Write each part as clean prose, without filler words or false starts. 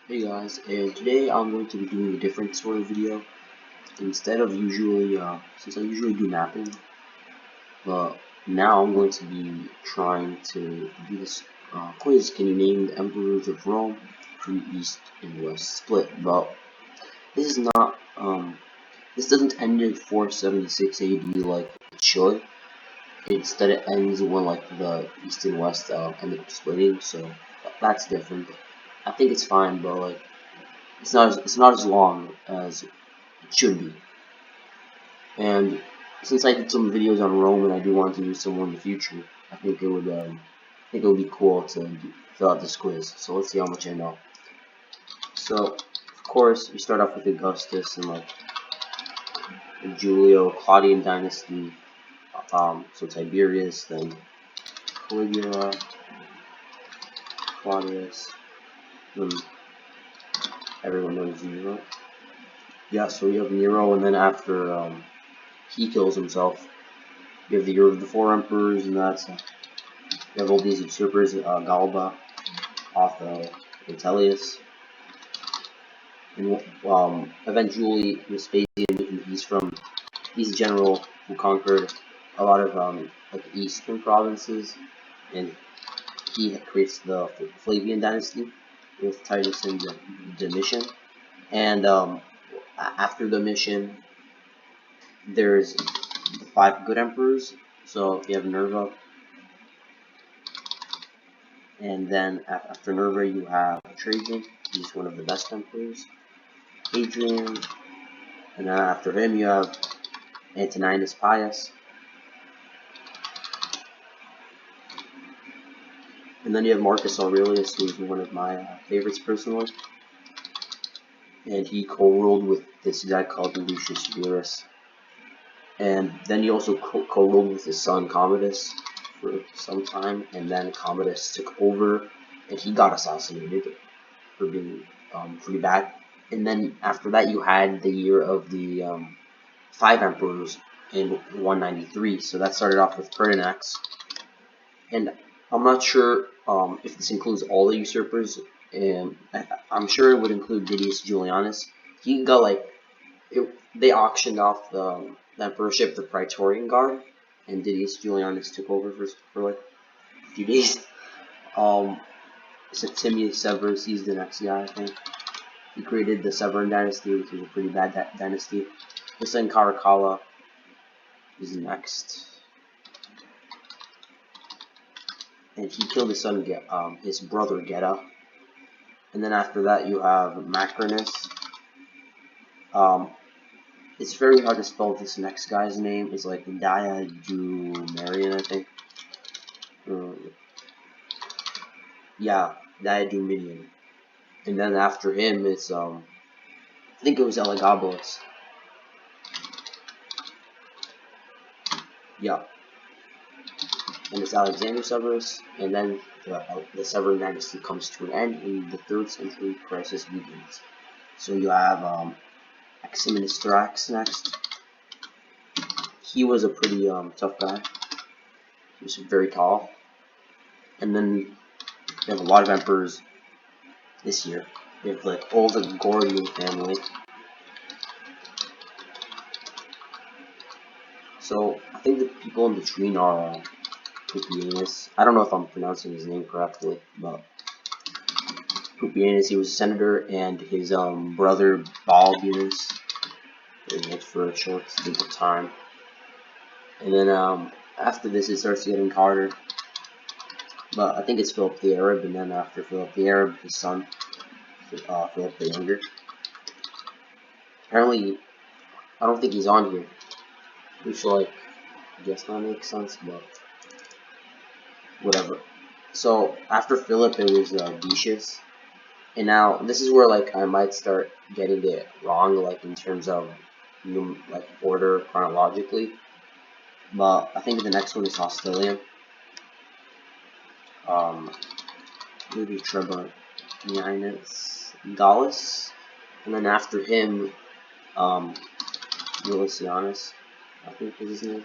Hey guys, and today I'm going to be doing a different sort of video. Instead of since I usually do mapping, but now I'm going to be trying to do this quiz. Can you name the emperors of Rome pre, East, and West split? But this is not, this doesn't end in 476 AD like it should. Instead, it ends when like the East and West end up splitting, so that's different. I think it's fine, but like it's not as long as it should be. And since I did some videos on Rome and I do want to do some more in the future, I think it would be cool to fill out this quiz. So let's see how much I know. So of course we start off with Augustus and like the julio-claudian dynasty. So Tiberius, then Caligula, Claudius, then everyone knows Nero. Yeah, so we have Nero, and then after he kills himself, you have the Year of the Four Emperors, and that's you have all these usurpers, Galba, Otho, Vitellius, and eventually Vespasian. He's a general who conquered a lot of like eastern provinces, and he creates the Flavian dynasty with Titus and Domitian. And after Domitian, there's the five good emperors. So you have Nerva, and then after Nerva you have Trajan. He's one of the best emperors. Hadrian, and then after him you have Antoninus Pius, and then you have Marcus Aurelius, who's one of my favorites personally, and he co-ruled with this guy called Lucius Verus, and then he also co-ruled with his son Commodus for some time, and then Commodus took over, and he got assassinated for being pretty bad. And then after that you had the year of the five emperors in 193, so that started off with Pertinax, and I'm not sure if this includes all the usurpers, and I'm sure it would include Didius Julianus. He got they auctioned off the emperorship, the Praetorian Guard, and Didius Julianus took over for like a few days. Septimius Severus, he's the next guy, I think. He created the Severan dynasty, which was a pretty bad dynasty. His son Caracalla is next, and he killed his son, his brother Geta. And then after that you have Macrinus. It's very hard to spell this next guy's name. It's like Diadumarian, I think. Yeah, Diaduminian. And then after him it's I think it was Elagabalus. Yeah. And it's Alexander Severus, and then the Severan dynasty comes to an end, and the 3rd century crisis begins. So you have Aximinus Thrax next. He was a pretty tough guy. He was very tall. And then you have a lot of emperors this year. You have like all the Gordian family. So I think the people in between are Pupienus. I don't know if I'm pronouncing his name correctly, but Pupienus, he was a senator, and his brother Balbinus, they lived for a short stint of time. And then after this it starts getting harder. But I think it's Philip the Arab, and then after Philip the Arab, his son, Philip the Younger. Apparently, I don't think he's on here, which, like, I guess not makes sense, but whatever. So after Philip, it was Decius, and now this is where like I might start getting it wrong, like in terms of like order chronologically. But I think the next one is Hostilian. Maybe Trebonianus Gallus, and then after him, Ulysses, I think is his name.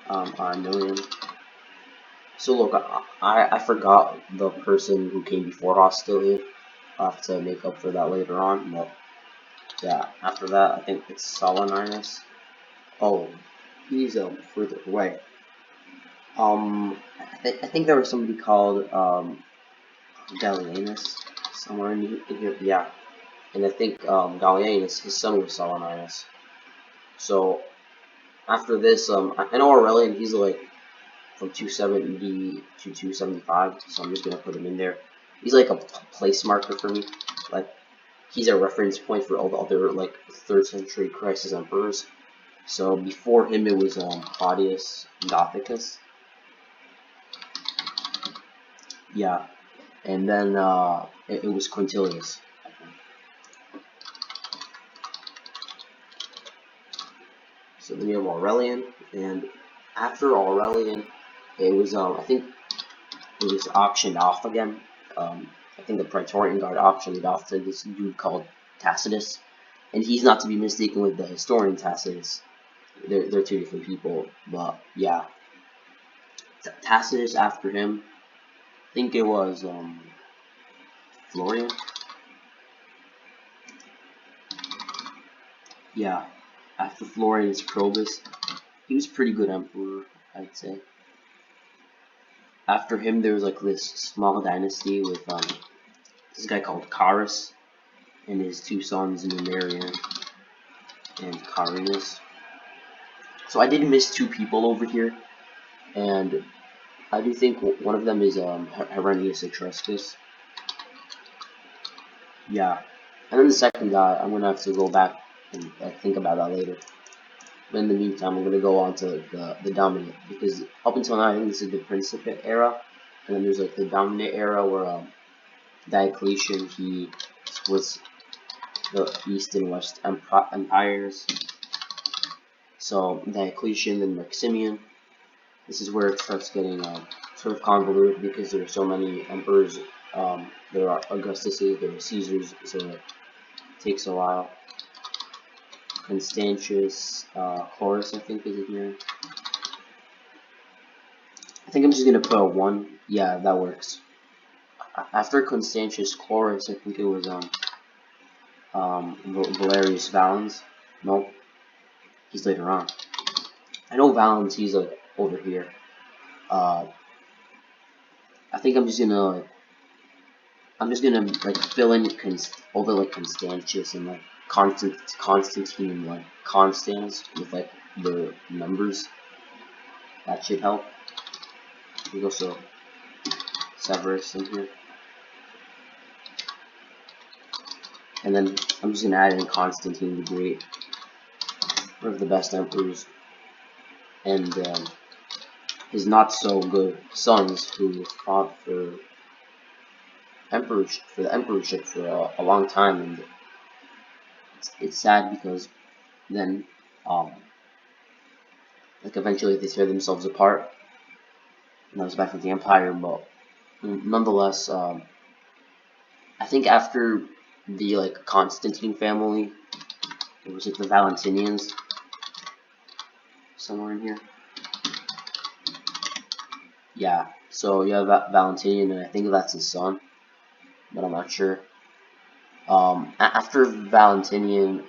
Armilian. So look, I forgot the person who came before hostility. I'll have to make up for that later on. But yeah, after that, I think it's Saturninus. Oh, he's further away. I think there was somebody called Gallienus somewhere in here. Yeah, and I think Gallienus, his son was Saturninus. So after this, I know Aurelian. He's like from 270 to 275, so I'm just gonna put him in there. He's like a place marker for me. Like he's a reference point for all the other like 3rd century crisis emperors. So before him it was Claudius Gothicus. Yeah, and then it was Quintilius. So then you have Aurelian, and after Aurelian, it was I think it was auctioned off again. I think the Praetorian Guard auctioned it off to this dude called Tacitus, and he's not to be mistaken with the historian Tacitus. They're two different people, but yeah, Tacitus after him, I think it was Florian. Yeah, after Florian is Probus. He was a pretty good emperor, I'd say. After him, there was like this small dynasty with this guy called Carus and his 2 sons, Numerian and Carinus. So I did miss 2 people over here, and I do think one of them is Herennius Etruscus. Yeah, and then the second guy, I'm gonna have to go back and think about that later. But in the meantime, I'm gonna go on to the dominant, because up until now I think this is the Principate era, and then there's like the dominant era where Diocletian, he splits the East and West empires. So Diocletian, then Maximian. This is where it starts getting sort of convoluted because there are so many emperors. There are Augustuses, there are Caesars, so it takes a while. Constantius, Chlorus, I think is in here. I think I'm just gonna put a 1. Yeah, that works. After Constantius Chlorus, I think it was Valerius Valens. Nope, he's later on. I know Valens, he's like over here. I think I'm just gonna like fill in over like Constantius and like Constantine and like Constans with like the numbers. That should help. There's also Severus in here. And then I'm just gonna add in Constantine the Great, one of the best emperors, and his not so good sons who fought for the emperorship for a long time, and it's sad because then like eventually they tear themselves apart, and that was back with the empire. But nonetheless, I think after the like Constantine family, it was like the Valentinians somewhere in here. Yeah, so you have Valentinian, and I think that's his son, but I'm not sure. After Valentinian,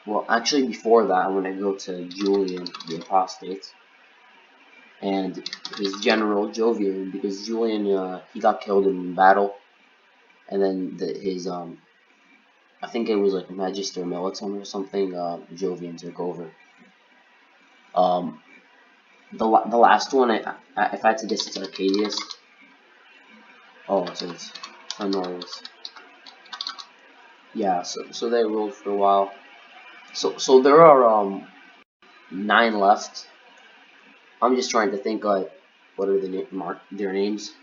well, actually before that, I'm gonna go to Julian the Apostates and his general Jovian, because Julian he got killed in battle, and then his I think it was like Magister Militum or something. Jovian took over. The last one, if I had to guess, it's Arcadius. Oh, so it's Honorius. Yeah, so they ruled for a while. So there are 9 left. I'm just trying to think like what are their names,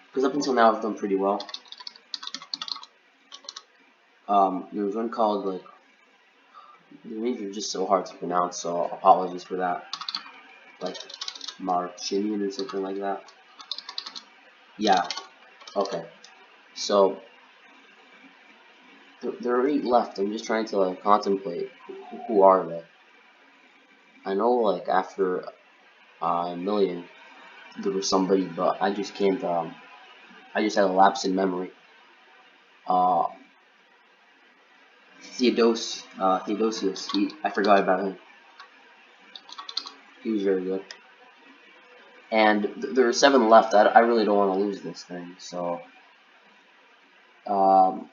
because up until now I've done pretty well. There was one called like the names are just so hard to pronounce, so apologies for that. Like Marchinian or something like that. Yeah. Okay. So there are 8 left. I'm just trying to like contemplate who are they. I know like after a million, there was somebody, but I just can't. I just had a lapse in memory. Uh, Theodosius. I forgot about him. He was very good. And there are 7 left. I really don't want to lose this thing. So, no,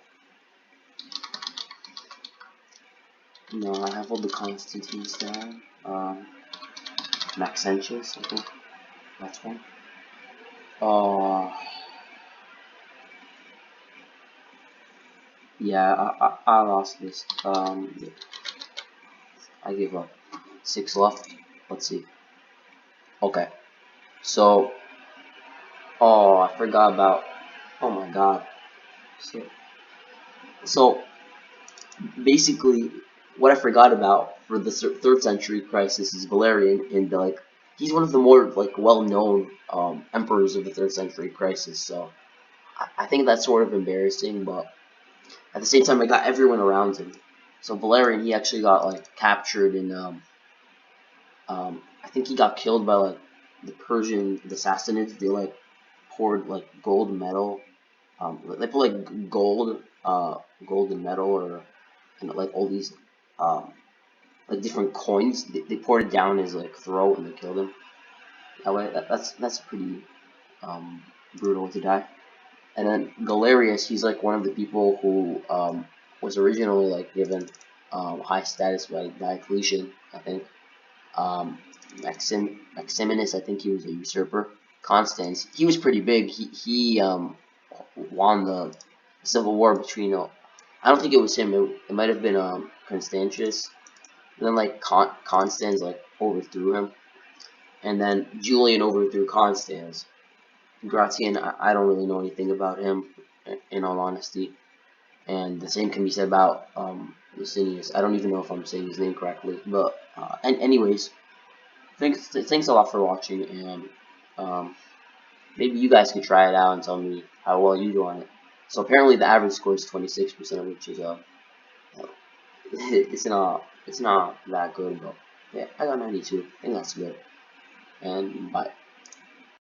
I have all the Constantines down. Maxentius, I think that's one. Yeah, I lost this. I gave up. 6 left. Let's see. Okay. So, I forgot about. Oh my God. So basically, what I forgot about for the 3rd century crisis is Valerian, and like he's one of the more like well-known emperors of the 3rd century crisis. So I think that's sort of embarrassing, but at the same time, I got everyone around him. So Valerian, he actually got like captured in I think he got killed by like the Persian Sassanids. They like poured like gold metal. They put like gold and metal or and like all these like different coins. They poured it down his like throat and they killed him. That way, that's pretty brutal to die. And then Galerius, he's like one of the people who was originally like given high status by Diocletian, I think. Maximinus, I think he was a usurper. Constans, he was pretty big. He won the civil war between. I don't think it was him. It might have been Constantius. And then like Constans like overthrew him, and then Julian overthrew Constans. Gratian, I don't really know anything about him, in all honesty. And the same can be said about Licinius. I don't even know if I'm saying his name correctly, but and anyways, thanks a lot for watching, and maybe you guys could try it out and tell me how well you do on it. So apparently the average score is 26%, which is it's not that good, but yeah, I got 92. I think that's good. And bye.